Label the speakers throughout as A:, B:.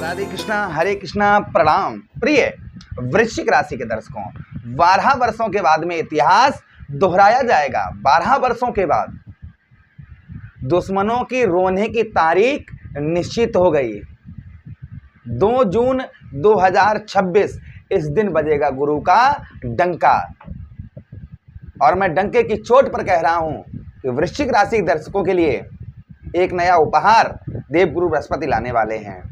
A: राधे कृष्णा, हरे कृष्णा, प्रणाम। प्रिय वृश्चिक राशि के दर्शकों, 12 वर्षों के बाद में इतिहास दोहराया जाएगा। 12 वर्षों के बाद दुश्मनों की रोने की तारीख निश्चित हो गई। 2 जून 2026 इस दिन बजेगा गुरु का डंका। और मैं डंके की चोट पर कह रहा हूं कि वृश्चिक राशि के दर्शकों के लिए एक नया उपहार देवगुरु बृहस्पति लाने वाले हैं।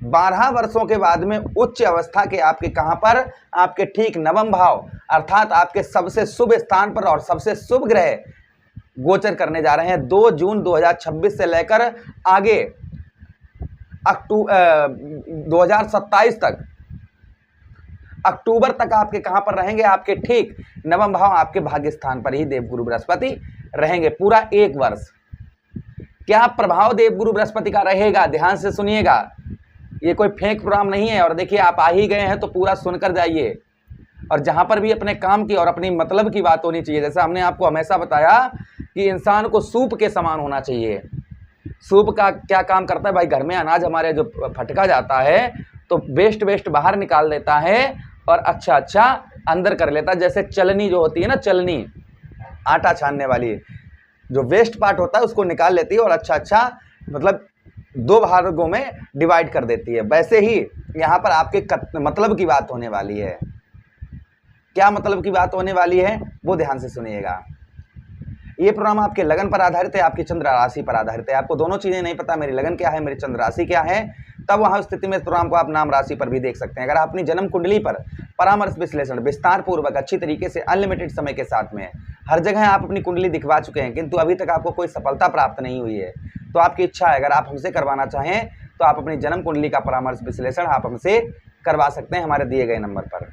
A: 12 वर्षों के बाद में उच्च अवस्था के आपके कहां पर, आपके ठीक नवम भाव अर्थात आपके सबसे शुभ स्थान पर और सबसे शुभ ग्रह गोचर करने जा रहे हैं। 2 जून 2026 से लेकर आगे 2027 तक, अक्टूबर तक आपके कहां पर रहेंगे, आपके ठीक नवम भाव आपके भाग्य स्थान पर ही देवगुरु बृहस्पति रहेंगे पूरा 1 वर्ष। क्या प्रभाव देवगुरु बृहस्पति का रहेगा, ध्यान से सुनिएगा। ये कोई फेक प्रोग्राम नहीं है। और देखिए, आप आ ही गए हैं तो पूरा सुनकर जाइए। और जहां पर भी अपने काम की और अपनी मतलब की बात होनी चाहिए। जैसा हमने आपको हमेशा बताया कि इंसान को सूप के समान होना चाहिए। सूप का क्या काम करता है भाई, घर में अनाज हमारे जो फटका जाता है तो वेस्ट बाहर निकाल देता है और अच्छा अंदर कर लेता है। जैसे चलनी जो होती है ना, चलनी आटा छानने वाली, जो वेस्ट पार्ट होता है उसको निकाल लेती है और अच्छा मतलब 2 भागों में डिवाइड कर देती है। वैसे ही यहाँ पर आपके मतलब की बात होने वाली है। क्या मतलब की बात होने वाली है वो ध्यान से सुनिएगा। ये प्रोग्राम आपके लगन पर आधारित है, आपकी चंद्र राशि पर आधारित है। आपको दोनों चीज़ें नहीं पता, मेरी लगन क्या है, मेरी चंद्र राशि क्या है, तब वहाँ स्थिति में इस प्रोग्राम को आप नाम राशि पर भी देख सकते हैं। अगर आप अपनी जन्म कुंडली पर परामर्श विश्लेषण विस्तार पूर्वक अच्छी तरीके से अनलिमिटेड समय के साथ में हर जगह आप अपनी कुंडली दिखवा चुके हैं, किंतु अभी तक आपको कोई सफलता प्राप्त नहीं हुई है, तो आपकी इच्छा है अगर आप हमसे करवाना चाहें तो आप अपनी जन्म कुंडली का परामर्श विश्लेषण आप हमसे करवा सकते हैं हमारे दिए गए नंबर पर।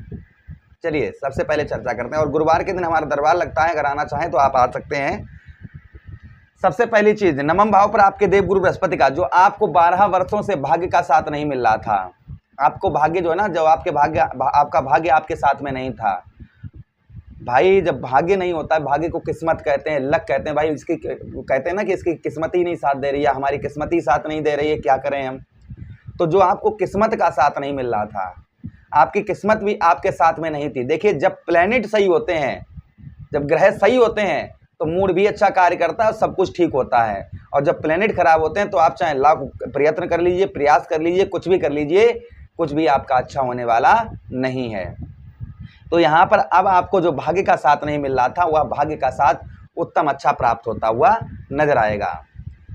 A: चलिए सबसे पहले चर्चा करते हैं। और गुरुवार के दिन हमारा दरबार लगता है, अगर आना चाहें तो आप आ सकते हैं। सबसे पहली चीज, नवम भाव पर आपके देवगुरु बृहस्पति का जो आपको 12 वर्षों से भाग्य का साथ नहीं मिल रहा था, आपको भाग्य जो है ना, जो आपका भाग्य आपके साथ में नहीं था भाई। जब भाग्य नहीं होता है, भाग्य को किस्मत कहते हैं, लक कहते हैं भाई। इसकी कहते हैं ना कि इसकी किस्मत ही नहीं साथ दे रही है, हमारी किस्मत ही साथ नहीं दे रही है, क्या करें हम। तो जो आपको किस्मत का साथ नहीं मिल रहा था, आपकी किस्मत भी आपके साथ में नहीं थी। देखिए, जब प्लैनेट सही होते हैं, जब ग्रह सही होते हैं तो मूड भी अच्छा कार्य करता है और सब कुछ ठीक होता है। और जब प्लैनेट खराब होते हैं तो आप चाहे लाख प्रयत्न कर लीजिए, प्रयास कर लीजिए, कुछ भी कर लीजिए, कुछ भी आपका अच्छा होने वाला नहीं है। तो यहाँ पर अब आपको जो भाग्य का साथ नहीं मिल रहा था, वह भाग्य का साथ उत्तम अच्छा प्राप्त होता हुआ नजर आएगा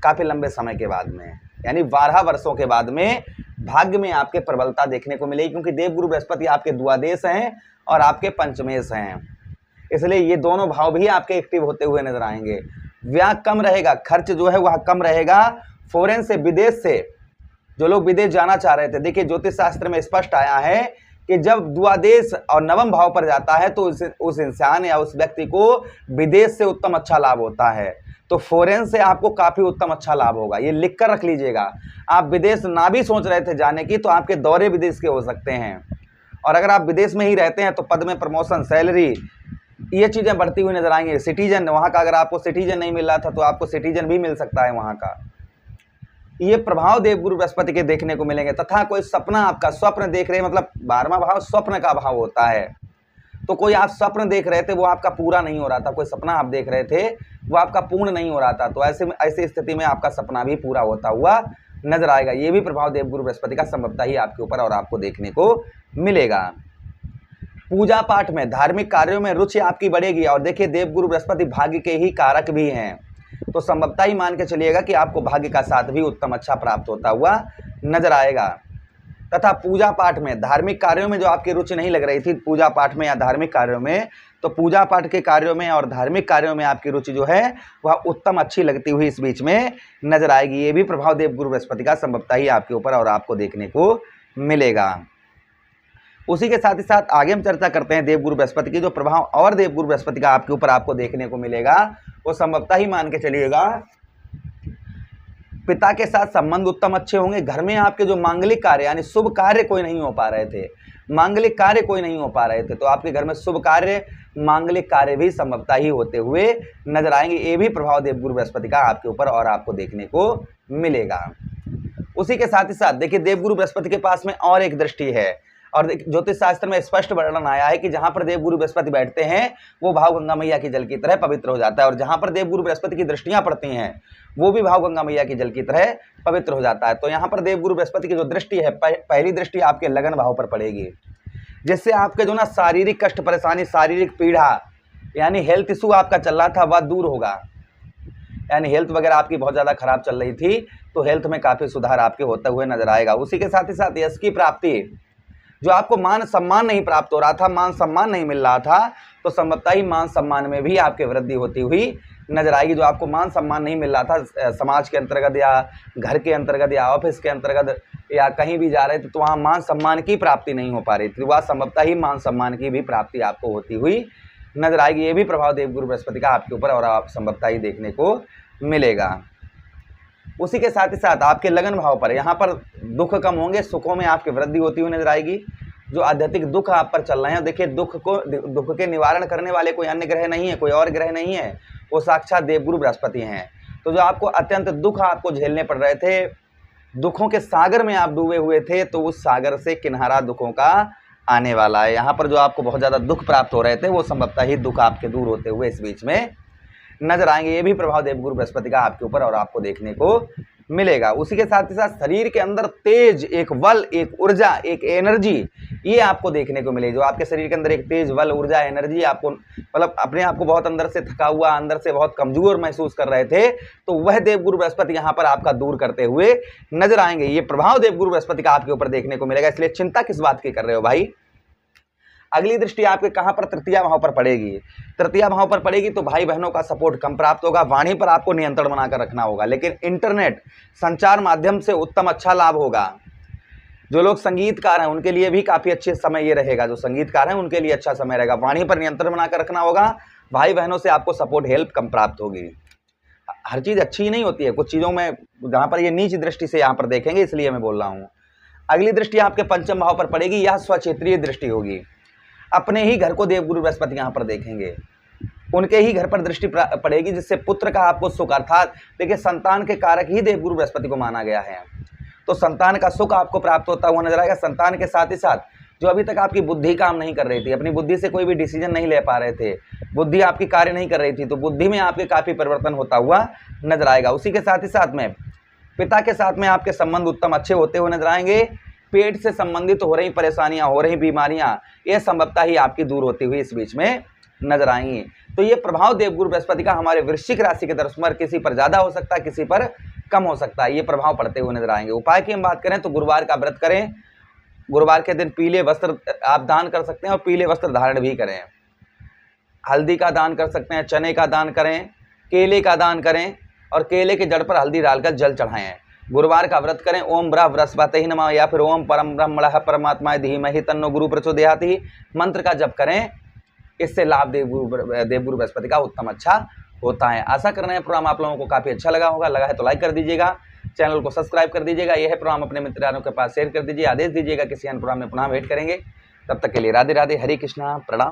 A: काफ़ी लंबे समय के बाद में, यानी 12 वर्षों के बाद में भाग्य में आपके प्रबलता देखने को मिलेगी। क्योंकि देवगुरु बृहस्पति आपके द्वादश हैं और आपके पंचमेश हैं, इसलिए ये दोनों भाव भी आपके एक्टिव होते हुए नजर आएंगे। व्यय कम रहेगा, खर्च जो है वह कम रहेगा। फॉरेन से, विदेश से जो लोग विदेश जाना चाह रहे थे, देखिए ज्योतिष शास्त्र में स्पष्ट आया है कि जब द्वादश और नवम भाव पर जाता है तो उस इंसान या उस व्यक्ति को विदेश से उत्तम अच्छा लाभ होता है। तो फॉरेन से आपको काफ़ी उत्तम अच्छा लाभ होगा, ये लिख कर रख लीजिएगा। आप विदेश ना भी सोच रहे थे जाने की तो आपके दौरे विदेश के हो सकते हैं। और अगर आप विदेश में ही रहते हैं तो पद में प्रमोशन, सैलरी, ये चीज़ें बढ़ती हुई नजर आएंगी। सिटीजन, वहाँ का अगर आपको सिटीजन नहीं मिल रहा था तो आपको सिटीजन भी मिल सकता है वहाँ का। ये प्रभाव देवगुरु बृहस्पति के देखने को मिलेंगे। तथा कोई सपना, आपका स्वप्न देख रहे हैं, मतलब 12वां भाव स्वप्न का भाव होता है। तो कोई आप स्वप्न देख रहे थे वो आपका पूरा नहीं हो रहा था, कोई सपना आप देख रहे थे वो आपका पूर्ण नहीं हो रहा था, तो ऐसी स्थिति में आपका सपना भी पूरा होता हुआ नजर आएगा। ये भी प्रभाव देवगुरु बृहस्पति का संभवतः ही आपके ऊपर और आपको देखने को मिलेगा। पूजा पाठ में, धार्मिक कार्यों में रुचि आपकी बढ़ेगी। और देखिए, देवगुरु बृहस्पति भाग्य के ही कारक भी हैं, तो संभवतः ही मान के चलिएगा कि आपको भाग्य का साथ भी उत्तम अच्छा प्राप्त होता हुआ नजर आएगा। तथा पूजा पाठ में, धार्मिक कार्यों में जो आपकी रुचि नहीं लग रही थी पूजा पाठ में या धार्मिक कार्यों में, तो पूजा पाठ के कार्यों में और धार्मिक कार्यों में आपकी रुचि जो है वह उत्तम अच्छी लगती हुई इस बीच में नजर आएगी। ये भी प्रभाव देवगुरु बृहस्पति का संभवतः ही आपके ऊपर और आपको देखने को मिलेगा। उसी के साथ ही साथ आगे हम चर्चा करते हैं देवगुरु बृहस्पति की जो प्रभाव और देवगुरु बृहस्पति का आपके ऊपर आपको देखने को मिलेगा, वो संभवतः ही मान के चलिएगा पिता के साथ संबंध उत्तम अच्छे होंगे। घर में आपके जो मांगलिक कार्य यानी शुभ कार्य कोई नहीं हो पा रहे थे, मांगलिक कार्य कोई नहीं हो पा रहे थे, तो आपके घर में शुभ कार्य, मांगलिक कार्य भी संभवतः ही होते हुए नजर आएंगे। ये भी प्रभाव देवगुरु बृहस्पति का आपके ऊपर और आपको देखने को मिलेगा। उसी के साथ ही साथ देखिए देवगुरु बृहस्पति के पास में और एक दृष्टि है, और ज्योतिष शास्त्र में स्पष्ट वर्णन आया है कि जहां पर देवगुरु बृहस्पति बैठते हैं वो भाव गंगा मैया की जल की तरह पवित्र हो जाता है, और जहां पर देवगुरु बृहस्पति की दृष्टियां पड़ती हैं वो भी भाव गंगा मैया की जल की तरह पवित्र हो जाता है। तो यहाँ पर देवगुरु बृहस्पति की जो दृष्टि है, पहली दृष्टि आपके लगन भाव पर पड़ेगी, जिससे आपके जो ना शारीरिक कष्ट परेशानी, शारीरिक पीड़ा यानी हेल्थ इशू आपका चल रहा था वह दूर होगा। यानी हेल्थ वगैरह आपकी बहुत ज़्यादा खराब चल रही थी तो हेल्थ में काफ़ी सुधार आपके होते हुए नजर आएगा। उसी के साथ ही साथ यश की प्राप्ति, जो आपको मान सम्मान नहीं प्राप्त हो रहा था, मान सम्मान नहीं मिल रहा था, तो संभवतः ही मान सम्मान में भी आपके वृद्धि होती हुई नजर आएगी। जो आपको मान सम्मान नहीं मिल रहा था समाज के अंतर्गत या घर के अंतर्गत या ऑफिस के अंतर्गत या कहीं भी जा रहे थे तो वहाँ मान सम्मान की प्राप्ति नहीं हो पा रही थी, वह संभवतः ही मान सम्मान की भी प्राप्ति आपको होती हुई नजर आएगी। ये भी प्रभाव देवगुरु बृहस्पति का आपके ऊपर और आप संभवतः ही देखने को मिलेगा। उसी के साथ ही साथ आपके लगन भाव पर यहाँ पर दुख कम होंगे, सुखों में आपकी वृद्धि होती हुई नजर आएगी। जो आध्यात्मिक दुख आप पर चल रहे हैं, देखिए दुख के निवारण करने वाले कोई अन्य ग्रह नहीं है, कोई और ग्रह नहीं है, वो साक्षात देवगुरु बृहस्पति हैं। तो जो आपको अत्यंत दुख आपको झेलने पड़ रहे थे, दुखों के सागर में आप डूबे हुए थे, तो उस सागर से किनारा दुखों का आने वाला है। यहाँ पर जो आपको बहुत ज़्यादा दुख प्राप्त हो रहे थे वो संभवतः ही दुख आपके दूर होते हुए इस बीच में नजर आएंगे। ये भी प्रभाव देवगुरु बृहस्पति का आपके ऊपर और आपको देखने को मिलेगा। उसी के साथ ही साथ शरीर के अंदर तेज, एक बल, एक ऊर्जा, एक एनर्जी, ये आपको देखने को मिलेगी। जो आपके शरीर के अंदर एक तेज बल, ऊर्जा, एनर्जी, आपको मतलब अपने आप को बहुत अंदर से थका हुआ, अंदर से बहुत कमजोर महसूस कर रहे थे, तो वह देवगुरु बृहस्पति यहाँ पर आपका दूर करते हुए नजर आएंगे। ये प्रभाव देवगुरु बृहस्पति का आपके ऊपर देखने को मिलेगा। इसलिए चिंता किस बात की कर रहे हो भाई। अगली दृष्टि आपके कहां पर? तृतीय भाव पर पड़ेगी। तृतीय भाव पर पड़ेगी तो भाई बहनों का सपोर्ट कम प्राप्त होगा, वाणी पर आपको नियंत्रण बनाकर रखना होगा, लेकिन इंटरनेट संचार माध्यम से उत्तम अच्छा लाभ होगा। जो लोग संगीतकार हैं उनके लिए भी काफी अच्छे समय ये रहेगा, जो संगीतकार हैं उनके लिए अच्छा समय रहेगा। वाणी पर नियंत्रण बनाकर रखना होगा, भाई बहनों से आपको सपोर्ट हेल्प कम प्राप्त होगी। हर चीज अच्छी नहीं होती है, कुछ चीजों में जहां पर ये नीच दृष्टि से यहाँ पर देखेंगे, इसलिए मैं बोल रहा हूँ। अगली दृष्टि आपके पंचम भाव पर पड़ेगी, यह स्वक्षेत्रीय दृष्टि होगी। अपने ही घर को देवगुरु बृहस्पति यहाँ पर देखेंगे, उनके ही घर पर दृष्टि पड़ेगी, जिससे पुत्र का आपको सुख, अर्थात देखिए संतान के कारक ही देवगुरु बृहस्पति को माना गया है, तो संतान का सुख आपको प्राप्त होता हुआ नजर आएगा। संतान के साथ ही साथ जो अभी तक आपकी बुद्धि काम नहीं कर रही थी, अपनी बुद्धि से कोई भी डिसीजन नहीं ले पा रहे थे, बुद्धि आपकी कार्य नहीं कर रही थी, तो बुद्धि में आपके काफी परिवर्तन होता हुआ नजर आएगा। उसी के साथ ही साथ में पिता के साथ में आपके संबंध उत्तम अच्छे होते हुए नजर आएंगे। पेट से संबंधित हो रही परेशानियां, हो रही बीमारियां, ये संभवतः ही आपकी दूर होती हुई इस बीच में नजर आएंगी। तो ये प्रभाव देवगुरु बृहस्पति का हमारे वृश्चिक राशि के दर्शक पर किसी पर ज्यादा हो सकता है, किसी पर कम हो सकता है, ये प्रभाव पड़ते हुए नजर आएंगे। उपाय की हम बात करें तो गुरुवार का व्रत करें, गुरुवार के दिन पीले वस्त्र आप दान कर सकते हैं और पीले वस्त्र धारण भी करें। हल्दी का दान कर सकते हैं, चने का दान करें, केले का दान करें और केले के जड़ पर हल्दी डालकर जल चढ़ाएं। गुरुवार का व्रत करें। ओम ब्रह्म बृहस्पति नमः या फिर ओम परम ब्रह्मणः परमात्मा धीमहि तन्नो गुरु प्रचोदयाति मंत्र का जप करें। इससे लाभ देवगुरु बृहस्पति का उत्तम अच्छा होता है। आशा कर रहे हैं प्रोग्राम आप लोगों को काफी अच्छा लगा होगा। लगा है तो लाइक कर दीजिएगा, चैनल को सब्सक्राइब कर दीजिएगा। यह प्रोग्राम अपने मित्रों के पास शेयर कर दीजिए। आदेश दीजिएगा किसी अन्य प्रोग्राम में पुनः वेट करेंगे। तब तक के लिए राधे राधे, हरे कृष्णा, प्रणाम।